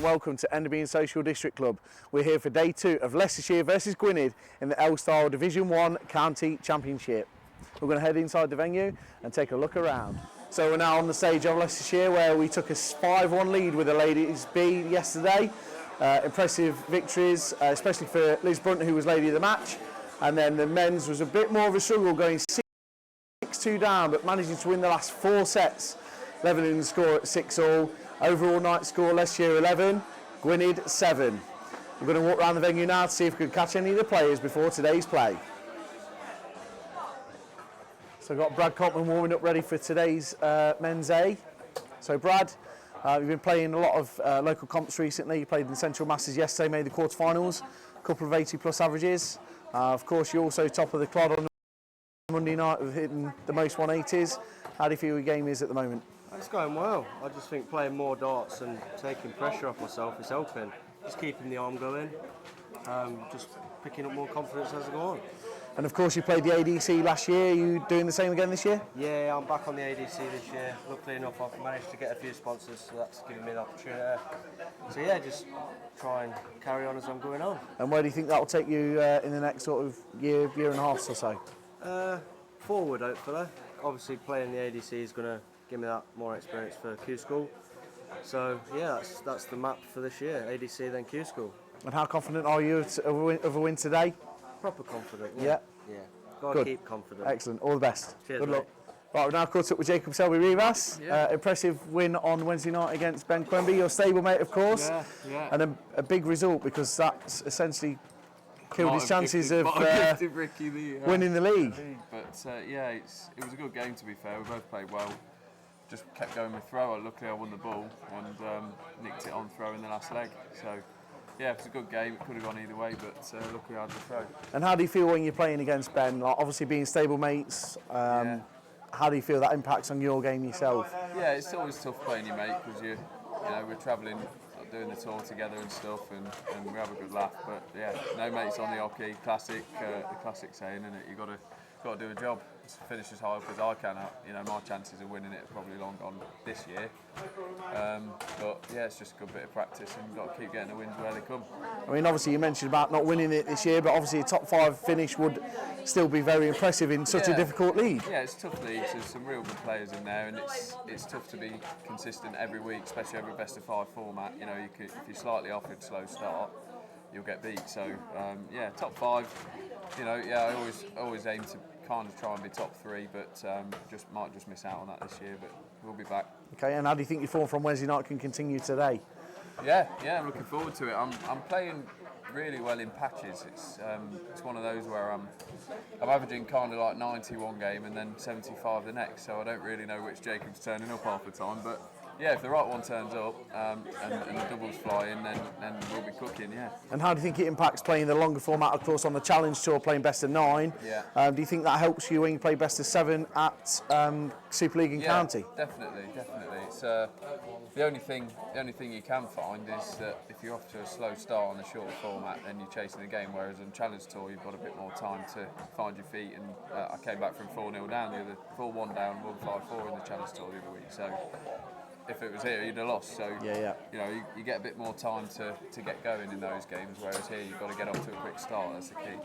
welcome to Enderby Social District Club. We're here for day 2 of Leicestershire versus Gwynedd in the L-Style Division 1 County Championship. We're going to head inside the venue and take a look around. So we're now on the stage of Leicestershire, where we took a 5-1 lead with the Ladies B yesterday. Impressive victories, especially for Liz Brunt, who was lady of the match. And then the men's was a bit more of a struggle, going 6-2 down, but managing to win the last 4 sets, levelling the score at 6-all. Overall night score, Leicestershire 11, Gwynedd 7. We're going to walk around the venue now to see if we can catch any of the players before today's play. So I've got Brad Cotman warming up ready for today's men's A. So Brad, you've been playing a lot of local comps recently. You played in the Central Masters yesterday, made the quarterfinals, a couple of 80+ averages. Of course, you're also top of the clod on Monday night with hitting the most 180s. How do you feel your game is at the moment? It's going well. I just think playing more darts and taking pressure off myself is helping. Just keeping the arm going, just picking up more confidence as I go on. And of course you played the ADC last year. Are you doing the same again this year? Yeah, I'm back on the ADC this year. Luckily enough, I've managed to get a few sponsors, so that's given me the opportunity. So yeah, just try and carry on as I'm going on. And where do you think that will take you in the next sort of year and a half or so? Forward, hopefully. Obviously playing the ADC is going to give me that more experience for Q School. So yeah, that's the map for this year, ADC then Q School. And how confident are you of a win today? Proper confident, yeah. Yeah, got to keep confident. Excellent, all the best. Cheers, good mate. luck. Right, we're now caught up with Jacob Selby-Rivas. Yeah. Impressive win on Wednesday night against Ben Quemby, your stablemate of course. Yeah. And a big result, because that's essentially killed his chances of winning the league. But yeah, it was a good game to be fair. We both played well. Just kept going with throw. Luckily I won the ball and nicked it on throw in the last leg. So yeah, it was a good game. It could have gone either way, but luckily I had the throw. And how do you feel when you're playing against Ben? Like, obviously being stablemates, how do you feel that impacts on your game yourself? Yeah, it's always tough playing your mate, because you know we're travelling, doing the tour together and stuff, and we have a good laugh. But yeah, no mates on the hockey. Classic, the classic saying, isn't it? You got to do a job to finish as high up as I can. You know, my chances of winning it are probably long gone this year. But yeah, it's just a good bit of practice, and you've got to keep getting the wins where they come. I mean, obviously you mentioned about not winning it this year, but obviously a top 5 finish would still be very impressive in such a difficult league. Yeah, it's a tough league. There's some real good players in there, and it's tough to be consistent every week, especially over a best-of-5 format. You know, if you're slightly off with a slow start, you'll get beat. So yeah, top 5. You know, yeah, I always aim to kind of try and be top 3, but might just miss out on that this year. But we'll be back. Okay, and how do you think your form from Wednesday night can continue today? Yeah, I'm looking forward to it. I'm playing really well in patches. It's one of those where I'm averaging kind of like 90 one game and then 75 the next. So I don't really know which Jacob's turning up half the time, but. Yeah, if the right one turns up and the doubles fly in, then we'll be cooking, yeah. And how do you think it impacts playing the longer format, of course, on the Challenge Tour, playing best of 9? Yeah. Do you think that helps you when you play best of 7 at Super League and County? Definitely. It's the only thing you can find is that if you're off to a slow start on a short format, then you're chasing the game. Whereas on Challenge Tour, you've got a bit more time to find your feet. And I came back from 4-0 down, 4-1 down, 1-5-4 in the Challenge Tour the other week. So. If it was here, you'd have lost. So you know, you get a bit more time to get going in those games. Whereas here, you've got to get off to a quick start. That's the key.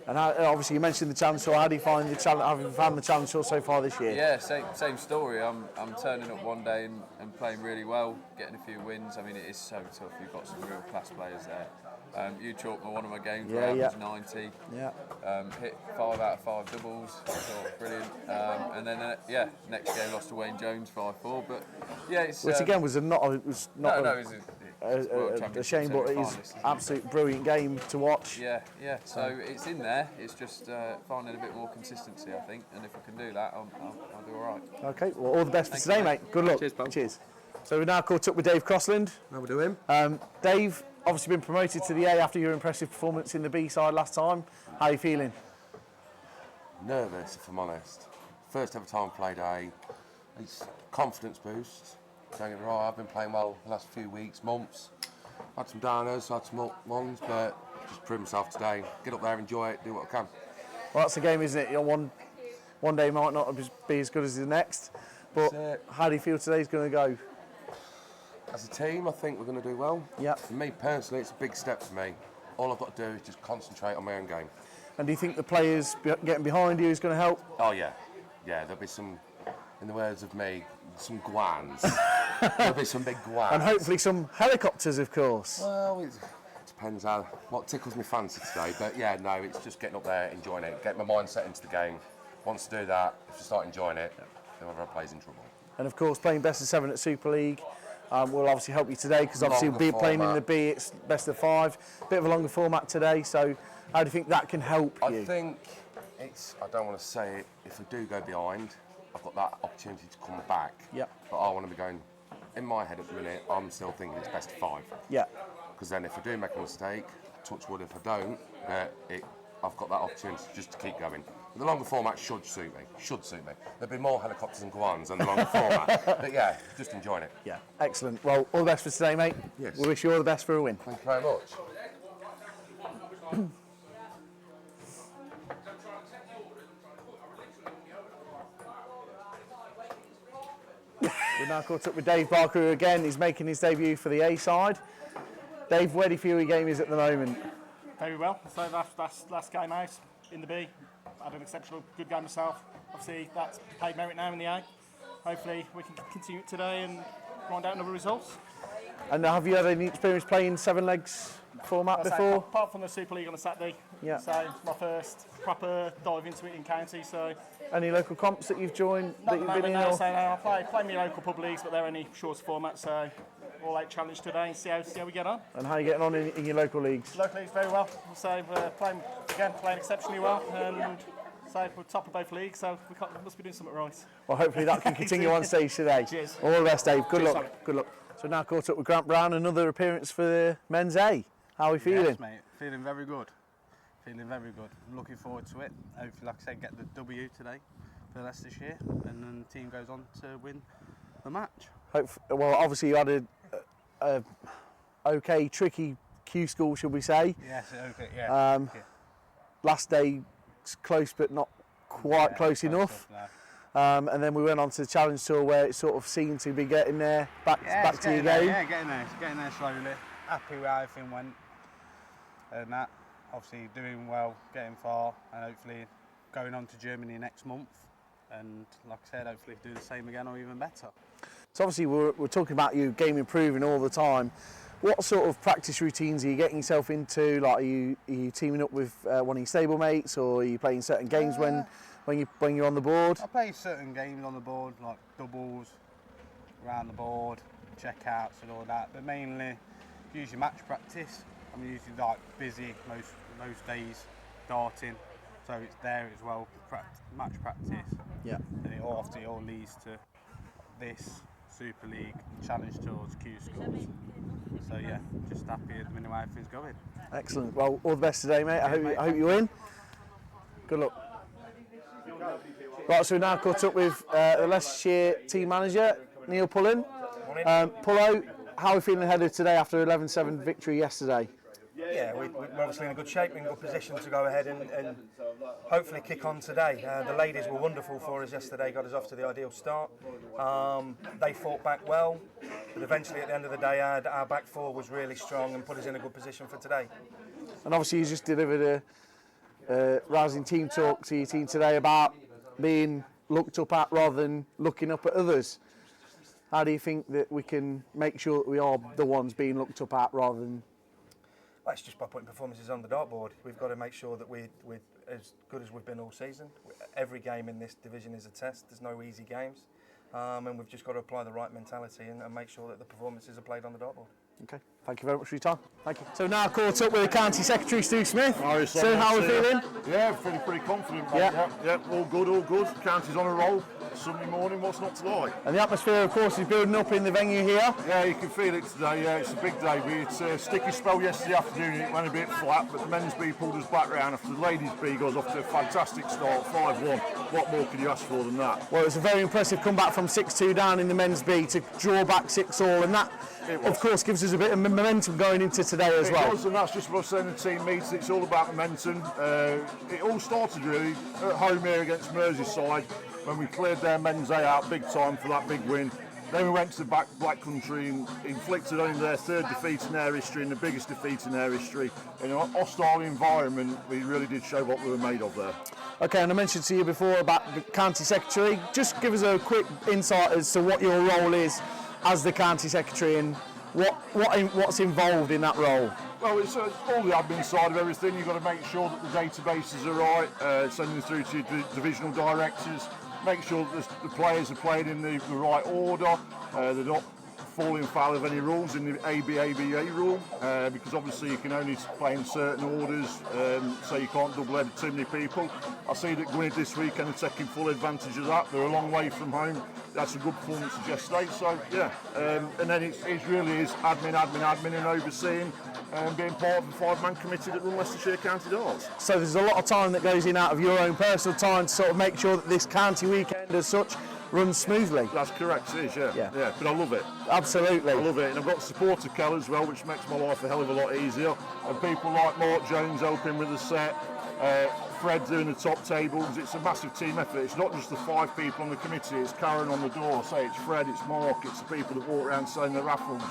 And obviously, you mentioned the Challenge Tour. How do you find the challenge? Have you found the Challenge Tour so far this year? Yeah, same story. I'm turning up one day and playing really well, getting a few wins. I mean, it is so tough. You've got some real class players there. You chalked me one of my games where I averaged 90. Yeah. Hit 5 out of 5 doubles. I thought brilliant. And then next game lost to Wayne Jones 5-4. But yeah, it's which again was not a shame, but it is absolute brilliant game to watch. Yeah. So it's in there. It's just finding a bit more consistency, I think. And if I can do that, I'll do all right. Okay. Well, all the best for today, mate. Good luck. Cheers, pal. Cheers. So we're now caught up with Dave Crossland. How we doing? Dave, obviously been promoted to the A after your impressive performance in the B side last time. How are you feeling? Nervous, if I'm honest. First ever time I played A. It's confidence boost. Don't get me wrong, I've been playing well the last few weeks, months. Had some downers, had some up ones, but just prove myself today. Get up there, enjoy it, do what I can. Well, that's the game, isn't it? You know, one day might not be as good as the next, but how do you feel today's going to go? As a team, I think we're going to do well. Yep. For me personally, it's a big step for me. All I've got to do is just concentrate on my own game. And do you think the players getting behind you is going to help? Oh yeah, there'll be some, in the words of me, some guans. There'll be some big guans. And hopefully some helicopters, of course. Well, it depends what tickles my fancy today. But yeah, no, it's just getting up there, enjoying it, getting my mindset into the game. Once I do that, if I start enjoying it, whoever plays in trouble. And of course, playing best of 7 at Super League will obviously help you today, because obviously Longer playing in format. the B, it's best of 5. Bit of a longer format today, so how do you think that can help you? I think I don't want to say it, if I do go behind, I've got that opportunity to come back. Yep. But I want to be going, in my head at the minute, I'm still thinking it's best of 5. Yeah. Because then if I do make a mistake, touch wood if I don't, I've got that opportunity just to keep going. The longer format should suit me. There'll be more helicopters and guans than the longer format. But yeah, just enjoying it. Yeah, excellent. Well, all the best for today, mate. Yes. We wish you all the best for a win. Thank you very much. We're now caught up with Dave Barker, who again is making his debut for the A side. Dave, where do you feel your game is at the moment? Very well. So that's last game out in the B. I had an exceptional good game myself. Obviously that's paid merit now in the A. Hopefully we can continue it today and grind out another results. And have you had any experience playing 7 legs format I'll say, before? apart from the Super League on a Saturday. Yeah. So it's my first proper dive into it in county. So Any local comps that you've joined that you've been in? now, Or? so no, I play my local pub leagues, but they're only shorter format. So all out challenge today and see how we get on. And how are you getting on in your local leagues? Local leagues very well. So playing exceptionally well, and so we're top of both leagues. So we must be doing something right. Well, hopefully that can continue on stage today. Cheers. All the best, Dave. Good Cheers, luck. Simon. Good luck. So now caught up with Grant Brown, another appearance for the men's A. How are we feeling? Yes, mate. Feeling very good. Feeling very good. I'm looking forward to it. Hopefully, like I said, get the W today for Leicestershire, and then the team goes on to win the match. Well, obviously you had a okay, tricky Q school, should we say? Yes, okay, yeah. Last day close, but not quite close enough. And then we went on to the Challenge Tour, where it sort of seemed to be getting there, back to your game. Yeah, getting there. It's getting there slowly. Happy with how everything went. And that, obviously doing well, getting far, and hopefully going on to Germany next month. And like I said, hopefully do the same again or even better. So obviously we're talking about you game improving all the time. What sort of practice routines are you getting yourself into? Like, are you teaming up with one of your stablemates, or are you playing certain games when you're on the board? I play certain games on the board, like doubles, around the board, checkouts and all that, but mainly usually match practice. I'm usually like busy most days, darting, so it's there as well, match practice. Yeah. And it all leads to this Super League, Challenge Tours, Q Schools. So yeah, just happy at the minute how everything's going. Excellent. Well, all the best today, mate. I hope you win. Good luck. Right, so we're now caught up with the Leicestershire team manager, Neil Pullen. Pullo, how are we feeling ahead of today after 11-7 victory yesterday? Yeah, we're obviously in a good shape, in a good position to go ahead and hopefully kick on today. The ladies were wonderful for us yesterday, got us off to the ideal start. They fought back well, but eventually at the end of the day our back four was really strong and put us in a good position for today. And obviously you just delivered a rousing team talk to your team today about being looked up at rather than looking up at others. How do you think that we can make sure that we are the ones being looked up at rather than... That's just by putting performances on the dartboard. We've got to make sure that we're as good as we've been all season. Every game in this division is a test. There's no easy games. And we've just got to apply the right mentality and make sure that the performances are played on the dartboard. Okay, thank you very much for your time. Thank you. So now caught up with the County Secretary, Stu Smith. Hi, so how are we feeling? Yeah, feeling pretty confident, mate. Yeah, all good, all good. County's on a roll. Sunday morning, what's not to like? And the atmosphere, of course, is building up in the venue here. Yeah, you can feel it today. Yeah, it's a big day. We had a sticky spell yesterday afternoon. It went a bit flat, but the men's B pulled us back round after the ladies' B goes off to a fantastic start, 5-1. What more could you ask for than that? Well, it was a very impressive comeback from 6-2 down in the men's B to draw back 6-all, and that, of course, gives us a bit of momentum going into today as well. It does, and that's just what I was saying in the team meetings. It's all about momentum. It all started really at home here against Merseyside when we cleared their men's A out big time for that big win. Then we went to the Black Country and inflicted only their 3rd defeat in their history and the biggest defeat in their history. In a hostile environment, we really did show what we were made of there. Okay, and I mentioned to you before about the county secretary. Just give us a quick insight as to what your role is as the county secretary and what's involved in that role. Well, it's all the admin side of everything. You've got to make sure that the databases are right, sending through to your divisional directors, make sure that the players are playing in the right order, they're not falling foul of any rules in the ABA rule, because obviously you can only play in certain orders, so you can't double-head too many people. I see that Gwynedd this weekend are taking full advantage of that. They're a long way from home. That's a good performance of yesterday, so yeah. And then it really is admin and overseeing and being part of the 5-man committee that run Leicestershire County Darts. So there's a lot of time that goes in out of your own personal time to sort of make sure that this county weekend as such runs smoothly. That's correct, it is, yeah. But I love it. Absolutely. I love it. And I've got supporter Kel as well, which makes my life a hell of a lot easier. And people like Mark Jones helping with the set, Fred doing the top tables. It's a massive team effort. It's not just the 5 people on the committee, it's Karen on the door, say it's Fred, it's Mark, it's the people that walk around selling the raffles,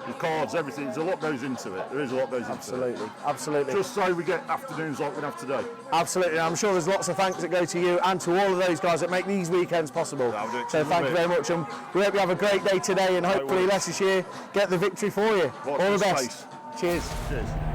the cards, everything. There's a lot goes into it. There is a lot goes into it. Absolutely. Just so we get afternoons like we have today. Absolutely. I'm sure there's lots of thanks that go to you and to all of those guys that make these weekends possible. So thank you very much, and we hope you have a great day today, and hopefully Leicestershire get the victory for you. All the best. Cheers. Cheers.